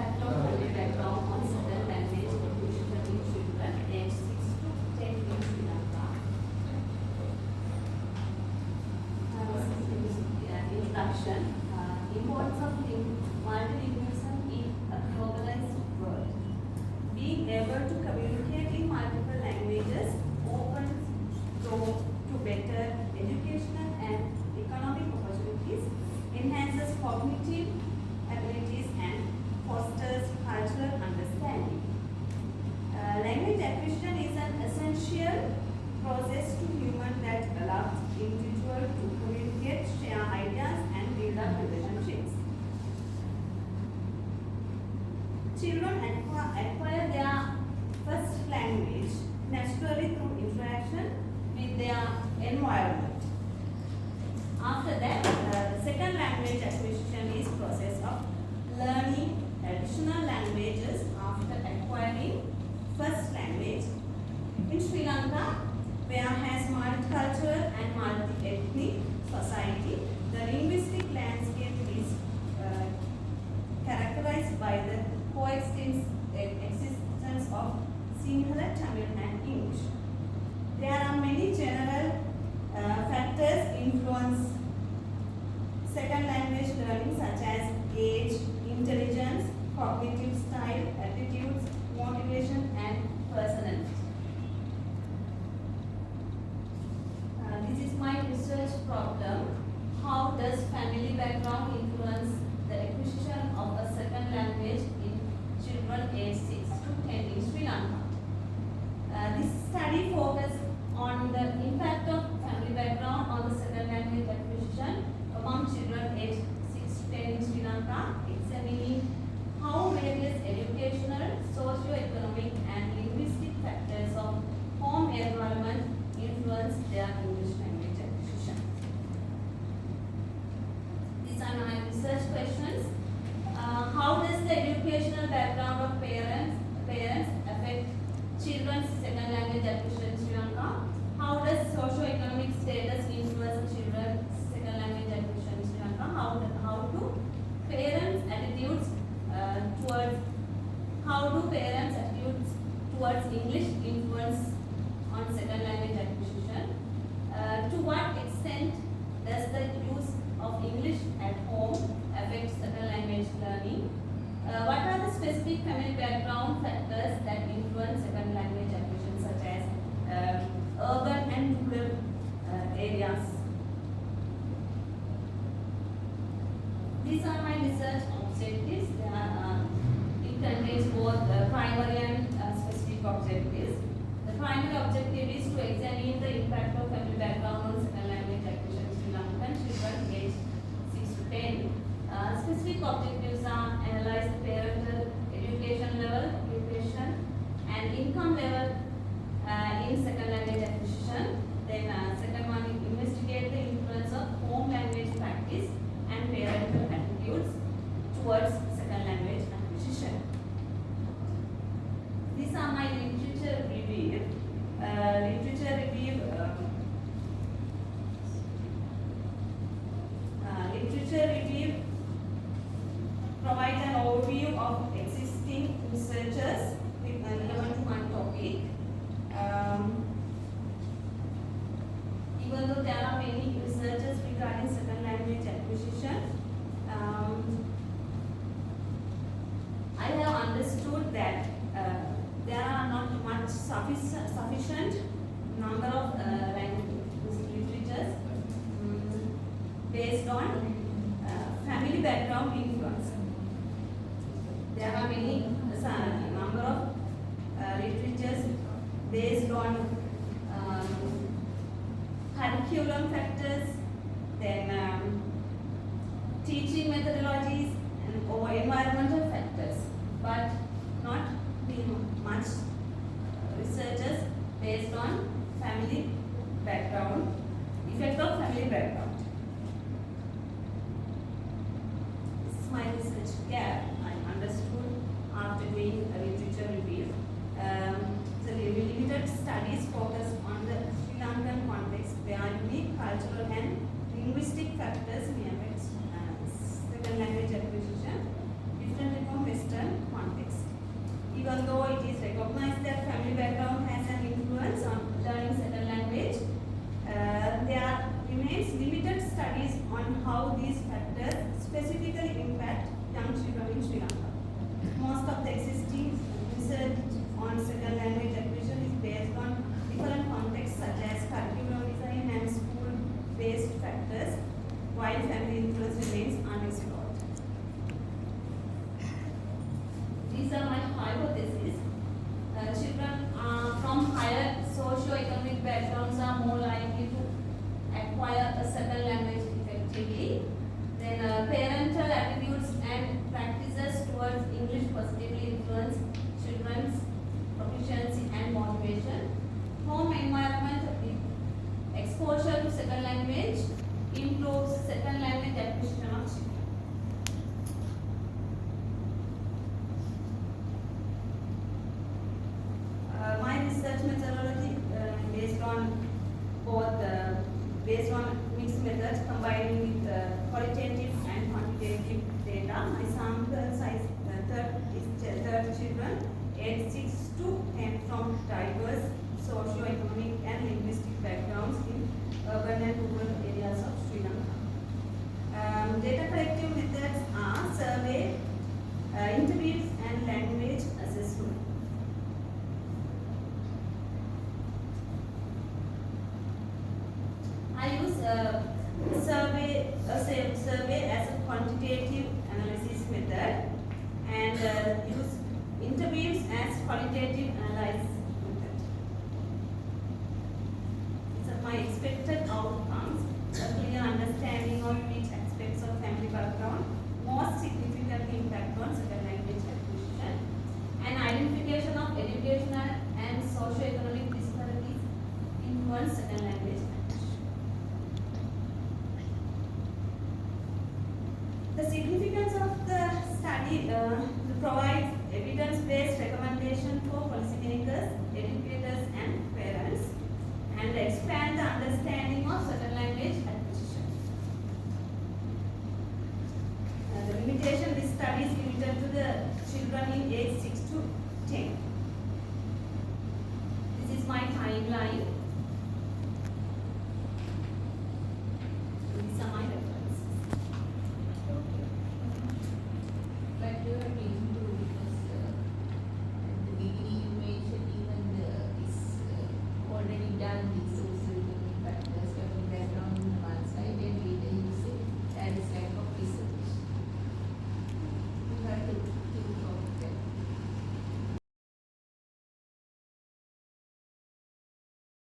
impact of family background on certain language acquisition in children aged 6 to 10 in Sri Lanka. Introduction. Importance of multilingualism in a globalized world. Being able to communicate in multiple languages opens door to better educational and economic opportunities, enhances cognitive abilities and fosters cultural understanding. Language acquisition is an essential process to human that allows individuals to communicate, share ideas and build up relationships. Children acquire their first language naturally through interaction with their environment. After that, the second language acquisition is process of learning additional languages after acquiring first language. In Sri Lanka, where has multicultural and multi-ethnic society, the linguistic landscape is characterized by the coexistence of Sinhala, Tamil and English. There are many general factors influence second language learning such as age, intelligence, cognitive style, attitudes, motivation and personality. This is my research problem. How does family background influence the acquisition of a second language in children aged 6 to 10 in Sri Lanka? This study focused on the impact of family background on the second language acquisition among children aged 6 to 10 in Sri Lanka, examining how various educational, socio-economic and linguistic factors of home environment influence their English language acquisition. These are my research questions. How does the educational background of parents affect children's second language acquisition in Sri Lanka? How does socio-economic status influence children's second language acquisition in Sri Lanka? How do parents' attitudes towards English influence on second language acquisition? To what extent does the use of English at home affect second language learning? What are the specific family background factors that influence second language acquisition, such as urban and rural areas? These are my research objectives. It contains both primary and specific objectives. The primary objective is to examine the impact of family background on second language acquisition in Sri Lankan children aged 6 to 10. Specific objectives are analyze the parental education level, occupation and income level in second language acquisition. Then second one is investigate the influence of home language practice and parental attitudes towards second language acquisition. These are my literature review. Literature review provides an overview of existing researchers with relevant to one topic. Even though there are many researchers regarding second language acquisition, I have understood that there are not much sufficient number of literatures based on family background influence. There are many number of literatures based on curriculum factors, then teaching methodologies or environmental factors, but not much researchers based on family background, effect of family background. This is my research gap. I understood after doing a literature review. The limited studies focus on the Sri Lankan context where unique cultural and linguistic factors may affect second language acquisition differently from Western exposure to second language improves second language acquisition of children. My research methodology based on mixed methods combining with qualitative and quantitative data. My sample size third children aged 6 to 10 from diverse socio-economic and linguistic backgrounds in urban and rural areas of Sri Lanka. Data collective methods are survey, interviews and language assessment. I use survey as a quantitative analysis method and use interviews as qualitative analysis method. So my expected outcomes: a clear understanding of which aspects of family background most significantly impact on second language acquisition, and identification of educational and socio-economic disparities influence second language acquisition. The significance of the study provides evidence-based recommendation for policymakers, educators